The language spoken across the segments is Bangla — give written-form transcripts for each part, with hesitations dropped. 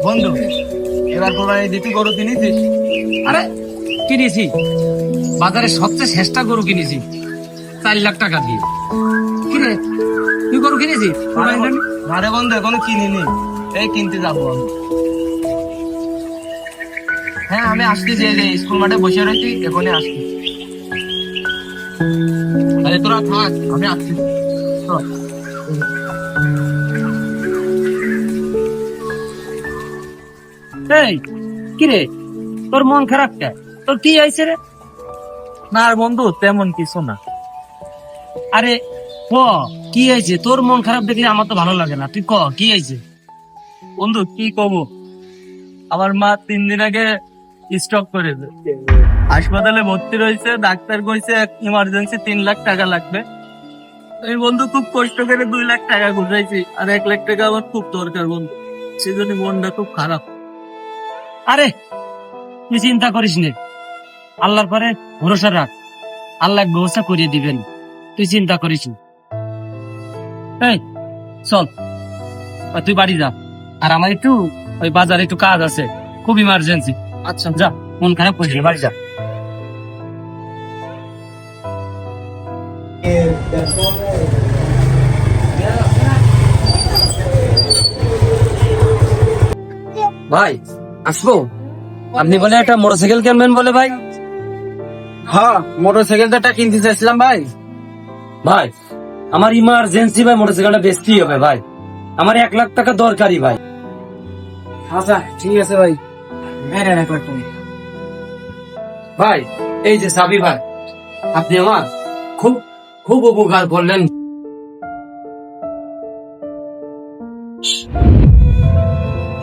বন্ধু, এবার কোরবানি দিতে গরু কিনেছিস? আরে কিনেছি, বাজারে সবচেয়ে শ্রেষ্ঠ গরু কিনেছি 4 লাখ টাকা দিয়ে। কিরে তুই গরু কিনেছিস? আরে বন্ধু, এখনো কিনিনি, এই কিনতে যাবো আমি। হ্যাঁ, আমি আসতেছি, এই যে স্কুল মাঠে বসে রয়েছি, এখনই আসছি। আরে তোরা থাক, আমি আসছি। চল। এই কিরে, তোর মন খারাপ কে? তোর কি হয়েছে রে? না আর বন্ধু, তেমন কিছু না। আরে ক, কি হয়েছে? তোর মন খারাপ দেখলে আমার তো ভালো লাগে না। তুই ক, কি হয়েছে? বন্ধু, কি কব, আমার মা 3 দিন আগে স্ট্রোক করেছে, হাসপাতালে ভর্তি রয়েছে। ডাক্তার কইছে ইমার্জেন্সি 3 লাখ টাকা লাগবে। আমি বন্ধু খুব কষ্ট করে 2 লাখ টাকা গুছাইছি, আর 1 লাখ টাকা আমার খুব দরকার বন্ধু, সেজন্য মনটা খুব খারাপ। আরে তুই চিন্তা করিস নে, আল্লাহর পরে ভরসা রাখ, আল্লাহ এক ব্যবস্থা করিয়ে দিবেন। তুই চিন্তা করিস না। এই চল, তুই বাড়ি যা, আর আমার একটু ওই বাজারে একটু কাজ আছে, খুব ইমার্জেন্সি। আচ্ছা, যা, মন খারাপ করিস না, বাড়ি যা। ভাই আসবো? আপনি বলে একটা মোটরসাইকেল কিনবেন বলে ভাই? হ্যাঁ, মোটরসাইকেলটা কিনতে চাইছিলাম ভাই। ভাই আমার ইমার্জেন্সি ভাই, মোটরসাইকেলটা বেচতেই হবে ভাই, আমার 1 লাখ টাকা দরকারি ভাই। আচ্ছা ঠিক আছে ভাই, মেরে রাখো তুমি। ভাই এই যে চাবি ভাই, আপনি আমার খুব খুব উপকার করলেন।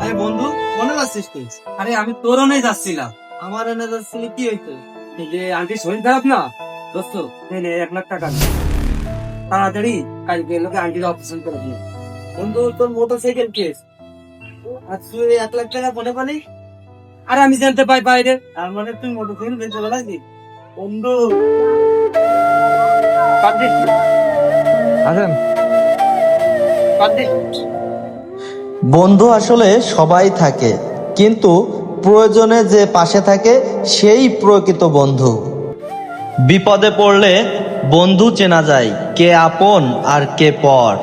আরে বন্ধু, মনে যাচ্ছিস তুই? আরে আমি তোর অনেক যাচ্ছিলাম। আমার এনে যাচ্ছিলি, কি হইতো? এই যে আন্টি শরীর খারাপ না দোস্ত, এই নে 1 লাখ টাকা নে। তাড়াতাড়ি কালকে লোকে আন্টির অপারেশন করে দিও। বন্ধু, তোর মোটরসাইকেল কেস, আর তুই 1 লাখ টাকা মনে পালি? আরে আমি জানতে পাই বাইরে। তার মানে তুই মোটরসাইকেল বেঁচে বেড়াইছি বন্ধু। আসেন। বন্ধু আসলে সবাই থাকে, কিন্তু প্রয়োজনে যে পাশে থাকে সেই প্রকৃত বন্ধু। বিপদে পড়লে বন্ধু চেনা যায়, কে আপন আর কে পর।